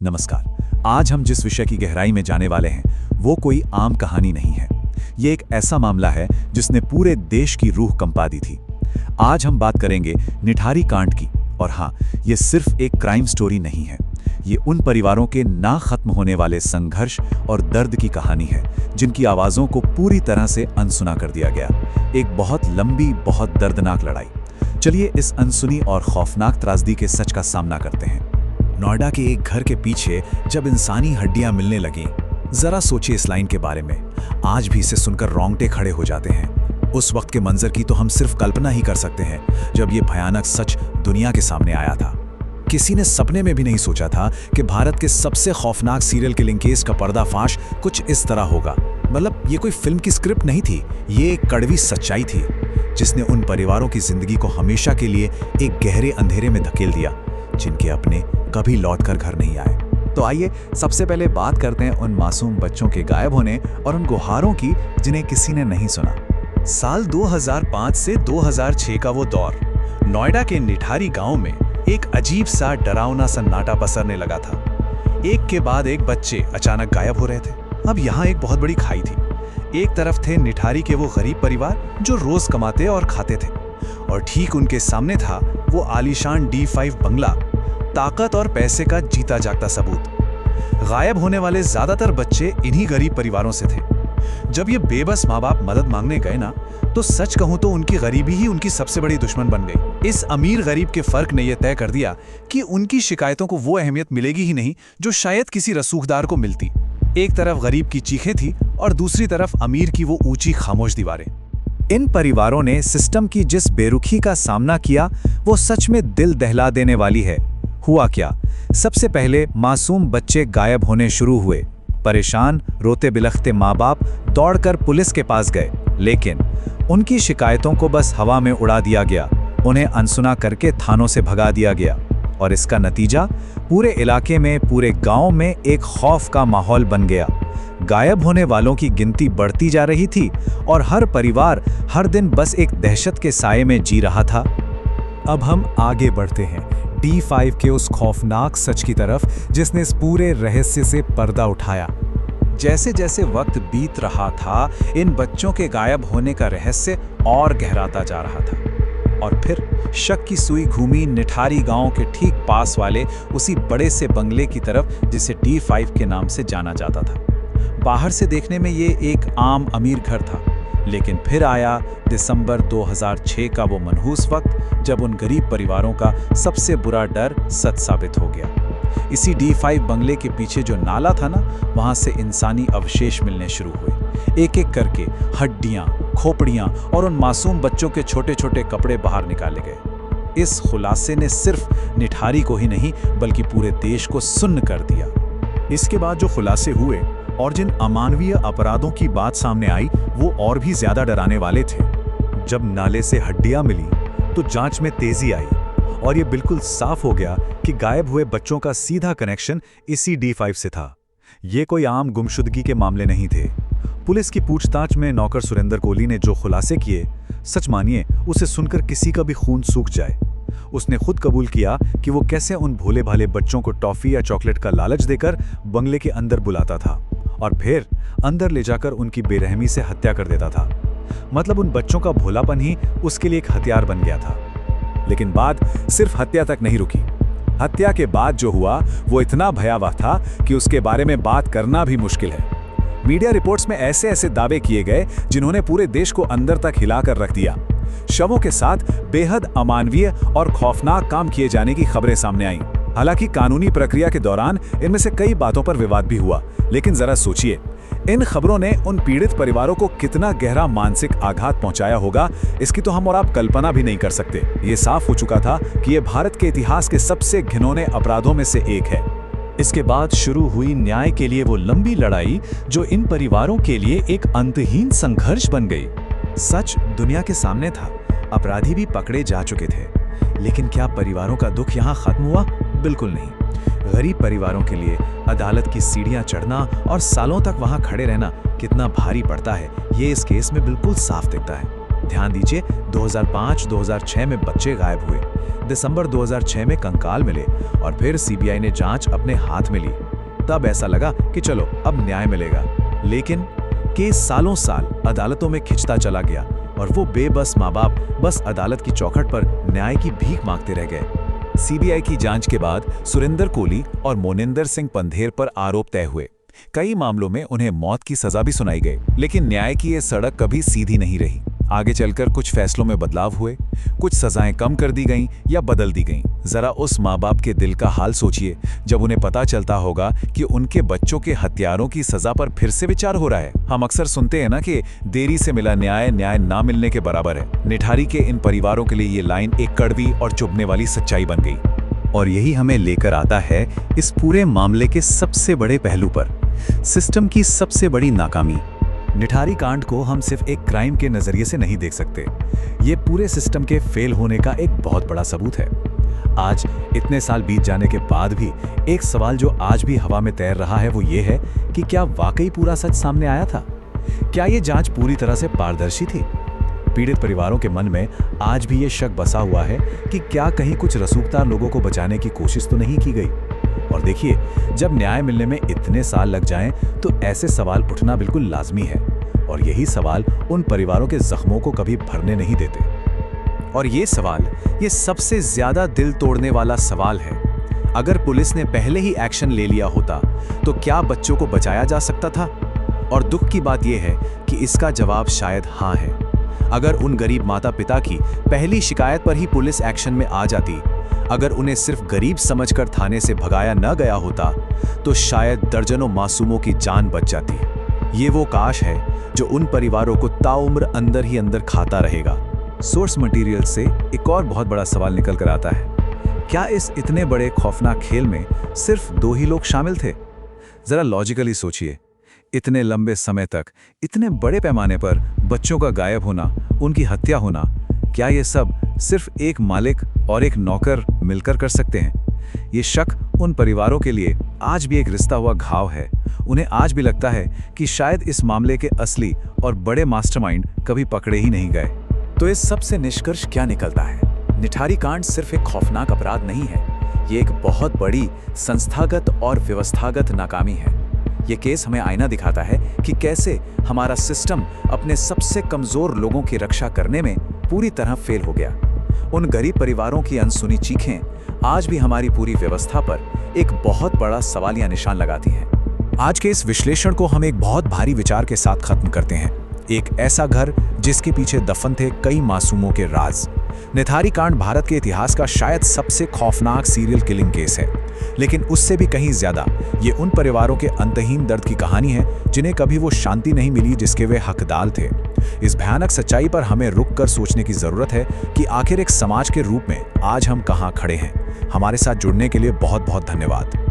नमस्कार। आज हम जिस विषय की गहराई में जाने वाले हैं वो कोई आम कहानी नहीं है। ये एक ऐसा मामला है जिसने पूरे देश की रूह कंपा दी थी। आज हम बात करेंगे निठारी कांड की। और हाँ, ये सिर्फ एक क्राइम स्टोरी नहीं है। ये उन परिवारों के ना खत्म होने वाले संघर्ष और दर्द की कहानी है जिनकी आवाज़ों को पूरी तरह से अनसुना कर दिया गया। एक बहुत लंबी, बहुत दर्दनाक लड़ाई। चलिए इस अनसुनी और खौफनाक त्रासदी के सच का सामना करते हैं। नोएडा के एक घर के पीछे जब इंसानी हड्डियां मिलने लगीं, जरा सोचिए इस लाइन के बारे में। आज भी इसे सुनकर रोंगटे खड़े हो जाते हैं। उस वक्त के मंजर की तो हम सिर्फ कल्पना ही कर सकते हैं जब ये भयानक सच दुनिया के सामने आया था। किसी ने सपने में भी नहीं सोचा था कि भारत के सबसे खौफनाक सीरियल किलिंग केस का पर्दाफाश कुछ इस तरह होगा। मतलब ये कोई फिल्म की स्क्रिप्ट नहीं थी, ये एक कड़वी सच्चाई थी जिसने उन परिवारों की जिंदगी को हमेशा के लिए एक गहरे अंधेरे में धकेल दिया, जिनके अपने कभी लौटकर घर नहीं आए। तो आइए सबसे पहले बात करते हैं उन मासूम बच्चों के गायब होने और उन गुहारों की जिन्हें किसी ने नहीं सुना। साल 2005 से 2006 का वो दौर। नोएडा के निठारी गांव में एक अजीब सा डरावना सन्नाटा पसरने लगा था। एक के बाद एक बच्चे अचानक गायब हो रहे थे। अब यहाँ एक बहुत बड़ी खाई थी। एक तरफ थे निठारी के वो गरीब परिवार जो रोज कमाते और खाते थे, और ठीक उनके सामने था वो आलीशान D5 बंगला, ताकत और पैसे का जीता जागता सबूत। गायब होने वाले ज्यादातर बच्चे इन्हीं गरीब परिवारों से थे। जब ये बेबस माँ बाप मदद मांगने गए ना, तो सच कहूं तो उनकी गरीबी ही उनकी सबसे बड़ी दुश्मन बन गई। इस अमीर गरीब के फर्क ने यह तय कर दिया कि उनकी शिकायतों को वो अहमियत मिलेगी ही नहीं जो शायद किसी रसूखदार को मिलती। एक तरफ गरीब की चीखें थी और दूसरी तरफ अमीर की वो ऊंची खामोश दीवारें। इन परिवारों ने सिस्टम की जिस बेरुखी का सामना किया वो सच में दिल दहला देने वाली है। हुआ क्या? सबसे पहले मासूम बच्चे गायब होने शुरू हुए। परेशान, रोते बिलखते माँ बाप दौड़कर पुलिस के पास गए, लेकिन उनकी शिकायतों को बस हवा में उड़ा दिया गया। उन्हें अनसुना करके थानों से भगा दिया गया, और इसका नतीजा पूरे इलाके में, पूरे गांव में एक खौफ का माहौल बन गया। गायब होने वालों की गिनती बढ़ती जा रही थी और हर परिवार हर दिन बस एक दहशत के साये में जी रहा था। अब हम आगे बढ़ते हैं D5 के उस खौफनाक सच की तरफ जिसने इस पूरे रहस्य से पर्दा उठाया। जैसे जैसे वक्त बीत रहा था, इन बच्चों के गायब होने का रहस्य और गहराता जा रहा था। और फिर शक की सुई घूमी निठारी गांव के ठीक पास वाले उसी बड़े से बंगले की तरफ जिसे D5 के नाम से जाना जाता था। बाहर से देखने में ये एक आम अमीर घर था, लेकिन फिर आया दिसंबर 2006 का वो मनहूस वक्त जब उन गरीब परिवारों का सबसे बुरा डर सच साबित हो गया। इसी D5 बंगले के पीछे जो नाला था ना, वहां से इंसानी अवशेष मिलने शुरू हुए। एक एक करके हड्डियां, खोपड़ियां और उन मासूम बच्चों के छोटे छोटे कपड़े बाहर निकाले गए। इस खुलासे ने सिर्फ निठारी को ही नहीं बल्कि पूरे देश को सुन्न कर दिया। इसके बाद जो खुलासे हुए और जिन अमानवीय अपराधों की बात सामने आई, वो और भी ज्यादा डराने वाले थे। जब नाले से हड्डियां मिली तो जांच में तेजी आई और ये बिल्कुल साफ हो गया कि गायब हुए बच्चों का सीधा कनेक्शन इसी D5 से था। ये कोई आम गुमशुदगी के मामले नहीं थे। पुलिस की पूछताछ में नौकर सुरेंद्र कोहली ने जो खुलासे किए, सच मानिए उसे सुनकर किसी का भी खून सूख जाए। उसने खुद कबूल किया कि वो कैसे उन भोले भाले बच्चों को टॉफी या चॉकलेट का लालच देकर बंगले के अंदर बुलाता था और फिर अंदर ले जाकर उनकी बेरहमी से हत्या कर देता था। मतलब उन बच्चों का भोलापन ही उसके लिए एक हथियार बन गया था। लेकिन बात सिर्फ हत्या तक नहीं रुकी। हत्या के बाद जो हुआ वो इतना भयावह था कि उसके बारे में बात करना भी मुश्किल है। मीडिया रिपोर्ट्स में ऐसे ऐसे दावे किए गए जिन्होंने पूरे देश को अंदर तक हिलाकर रख दिया। शवों के साथ बेहद अमानवीय और खौफनाक काम किए जाने की खबरें सामने आईं। हालांकि कानूनी प्रक्रिया के दौरान इनमें से कई बातों पर विवाद भी हुआ, लेकिन जरा सोचिए, इन खबरों ने उन पीड़ित परिवारों को कितना गहरा मानसिक आघात पहुंचाया होगा, इसकी तो हम और आप कल्पना भी नहीं कर सकते। ये साफ हो चुका था कि ये भारत के इतिहास के सबसे घिनौने अपराधों में से एक है। इसके बाद शुरू हुई न्याय के लिए वो लंबी लड़ाई जो इन परिवारों के लिए एक अंतहीन संघर्ष बन गई। सच दुनिया के सामने था, अपराधी भी पकड़े जा चुके थे, लेकिन क्या परिवारों का दुख यहाँ खत्म हुआ? बिल्कुल नहीं। गरीब परिवारों के लिए अदालत की सीढ़ियां चढ़ना और सालों तक वहां खड़े रहना कितना भारी पड़ता है, ये इस केस में बिल्कुल साफ दिखता है। ध्यान दीजिए, 2005-2006 में बच्चे गायब हुए, दिसंबर 2006 में कंकाल मिले और फिर सीबीआई ने जांच अपने हाथ में ली। तब ऐसा लगा कि चलो अब न्याय मिलेगा। लेकिन केस सालों साल अदालतों में खिंचता चला गया और वो बेबस माँ बाप बस अदालत की चौखट पर न्याय की भीख मांगते रह गए। सीबीआई की जांच के बाद सुरेंद्र कोहली और मोनिंदर सिंह पंधेर पर आरोप तय हुए। कई मामलों में उन्हें मौत की सजा भी सुनाई गई, लेकिन न्याय की ये सड़क कभी सीधी नहीं रही। आगे चलकर कुछ फैसलों में बदलाव हुए, कुछ सजाएं कम कर दी गईं या बदल दी गईं। जरा उस माँ बाप के दिल का हाल सोचिए जब उन्हें पता चलता होगा कि उनके बच्चों के हत्यारों की सजा पर फिर से विचार हो रहा है। हम अक्सर सुनते हैं ना कि देरी से मिला न्याय न्याय ना मिलने के बराबर है। निठारी के इन परिवारों के लिए ये लाइन एक कड़वी और चुभने वाली सच्चाई बन गई। और यही हमें लेकर आता है इस पूरे मामले के सबसे बड़े पहलू पर, सिस्टम की सबसे बड़ी नाकामी। निठारी कांड को हम सिर्फ एक क्राइम के नजरिए से नहीं देख सकते। ये पूरे सिस्टम के फेल होने का एक बहुत बड़ा सबूत है। आज इतने साल बीत जाने के बाद भी एक सवाल जो आज भी हवा में तैर रहा है वो ये है कि क्या वाकई पूरा सच सामने आया था? क्या ये जांच पूरी तरह से पारदर्शी थी? पीड़ित परिवारों के मन में आज भी ये शक बसा हुआ है कि क्या कहीं कुछ रसूखदार लोगों को बचाने की कोशिश तो नहीं की गई। और देखिए, जब न्याय मिलने में इतने साल लग जाएं तो ऐसे सवाल उठना बिल्कुल लाजमी है और यही सवाल उन परिवारों के जख्मों को कभी भरने नहीं देते। और ये सवाल, ये सबसे ज्यादा दिल तोड़ने वाला सवाल है। अगर पुलिस ने पहले ही एक्शन ले लिया होता तो क्या बच्चों को बचाया जा सकता था? और दुख की बात यह है कि इसका जवाब शायद हाँ है। अगर उन गरीब माता पिता की पहली शिकायत पर ही पुलिस एक्शन में आ जाती, अगर उन्हें सिर्फ गरीब समझकर थाने से भगाया न गया होता, तो शायद दर्जनों मासूमों की जान बच जाती। ये वो काश है जो उन परिवारों को ताउम्र अंदर ही अंदर खाता रहेगा। सोर्स मटेरियल से एक और बहुत बड़ा सवाल निकल कर आता है, क्या इस इतने बड़े खौफनाक खेल में सिर्फ 2 ही लोग शामिल थे? जरा लॉजिकली सोचिए, इतने लंबे समय तक इतने बड़े पैमाने पर बच्चों का गायब होना, उनकी हत्या होना, क्या ये सब सिर्फ एक मालिक और एक नौकर मिलकर कर सकते हैं? ये शक उन परिवारों के लिए आज भी एक रिश्ता हुआ घाव है। उन्हें आज भी लगता है कि शायद इस मामले के असली और बड़े मास्टरमाइंड कभी पकड़े ही नहीं गए। तो इस सब से निष्कर्ष क्या निकलता है? निठारी कांड सिर्फ एक खौफनाक अपराध नहीं है, ये एक बहुत बड़ी संस्थागत और व्यवस्थागत नाकामी है। ये केस हमें आईना दिखाता है कि कैसे हमारा सिस्टम अपने सबसे कमजोर लोगों की रक्षा करने में पूरी तरह फेल हो गया। उन गरीब परिवारों की अनसुनी चीखें आज भी हमारी पूरी व्यवस्था पर एक बहुत बड़ा सवालिया निशान लगाती हैं। आज के इस विश्लेषण को हम एक बहुत भारी विचार के साथ खत्म करते हैं। एक ऐसा घर जिसके पीछे दफन थे कई मासूमों के राज। निठारी कांड भारत के इतिहास का शायद सबसे खौफनाक सीरियल किलिंग केस है, लेकिन उससे भी कहीं ज्यादा ये उन परिवारों के अंतहीन दर्द की कहानी है जिन्हें कभी वो शांति नहीं मिली जिसके वे हकदार थे। इस भयानक सच्चाई पर हमें रुक कर सोचने की जरूरत है कि आखिर एक समाज के रूप में आज हम कहाँ खड़े हैं। हमारे साथ जुड़ने के लिए बहुत बहुत धन्यवाद।